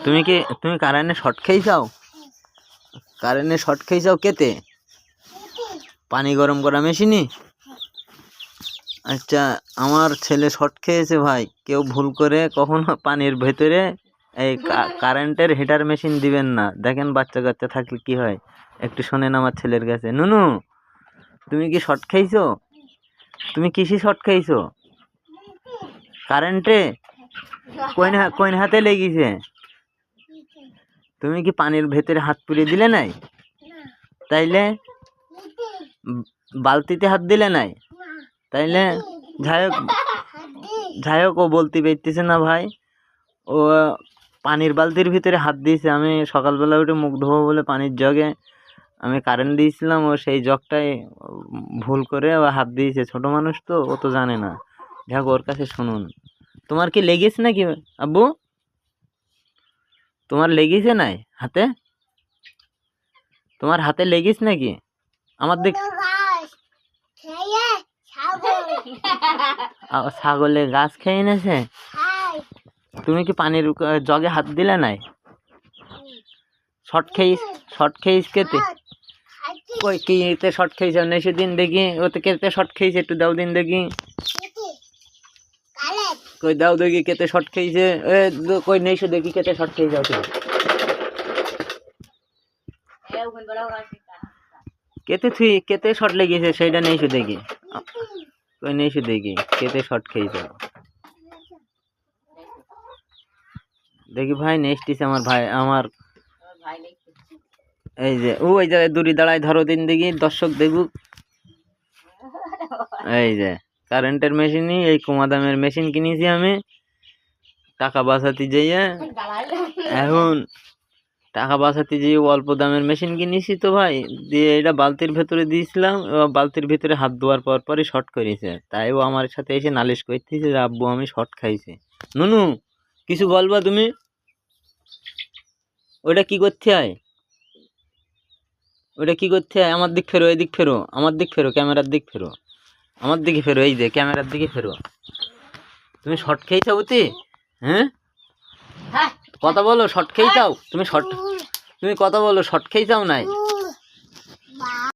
তুমি কারেন্টে শর্ট খেয়েছাও? কারেন্টে শর্ট খেয়েছাও কেতে? পানি গরম করা মেশিনে? আচ্ছা, আমার ছেলে শর্ট খেয়েছে ভাই। কেউ ভুল করে কখনো পানির ভেতরে এই কারেন্টের হিটার মেশিন দিবেন না। দেখেন বাচ্চা কাচ্চা থাকলে কি হয়, একটু শোনেন আমার ছেলের কাছে। নুনু, তুমি কি শর্ট খেয়েছো? তুমি কিসে শর্ট খেয়েছো? কারেন্টে? কোন হাতে লেগেছে? তুমি কি পানির ভেতরে হাত পুড়ে দিলে নাই? তাইলে বালতিতে হাত দিলে নাই? তাইলে যাই হোক ও বলতে পারতেছে না ভাই। ও পানির বালতির ভিতরে হাত দিয়েছে। আমি সকালবেলা উঠে মুখ ধোবো বলে পানির জগে আমি কারেন্ট দিয়েছিলাম, ও সেই জগটাই ভুল করে ও হাত দিয়েছে। ছোট মানুষ তো, ও তো জানে না। যাক, ওর কাছে শুনুন। তোমার কি লেগেছে নাকি আব্বু? তোমার লেগেছে নাই হাতে? তোমার হাতে লেগেছে নাকি? আমার দিক ছাগলে গাছ খেয়ে এনেছে। তুমি কি পানির জগে হাত দিলে নাই? শর্ট খেয়েছ কেতে? কই কিতে শর্ট খেয়েছ? নেশে দিন দেখি। ওতে কেতে শর্ট খেয়েছে, একটু দাও দিন দেখি। কই দাও দেখি কেতে শর্ট খেয়েছে। কই নেশে দেখি কেতে শর্ট খেয়েছে। কেতে শর্ট লেগেছে সেইটা নেশে দেখি। কই নেশে দেখি কেতে শর্ট খেয়েছে। দেখি ভাই নেক্সটিস আমার ভাই আমার এই যে ওই জায়গায় দূরে দাঁড়ায় ধরো দিন দেখি, দর্শক দেখুক। এই যে কারেন্টের মেশিনই, এই কমা দামের মেশিন কিনেছি আমি টাকা বাঁচাতে যেয়ে। এখন টাকা বাঁচাতে যেয়ে অল্প দামের মেশিন কিনেছি তো ভাই, দিয়ে এটা বালতির ভেতরে দিয়েছিলাম। বালতির ভিতরে হাত ধোয়ার পরই শর্ট করেছে। তাই ও আমার সাথে এসে নালিশ করতেছে যে আব্বু আমি শর্ট খাইছি। নুনু, কিছু বলবা তুমি? ওটা কি করতে হয়? ওটা কি করতে হয়? আমার দিক ফেরো, এদিক ফেরো, আমার দিক ফেরো, ক্যামেরার দিক ফেরো, আমার দিকে ফেরো, এই যে ক্যামেরার দিকে ফেরো। তুমি শর্ট খেয়েছো বুঝি? হ্যাঁ, কথা বলো, শর্ট খেয়েছাও? তুমি কথা বলো, শর্ট খেয়েছাও নাই?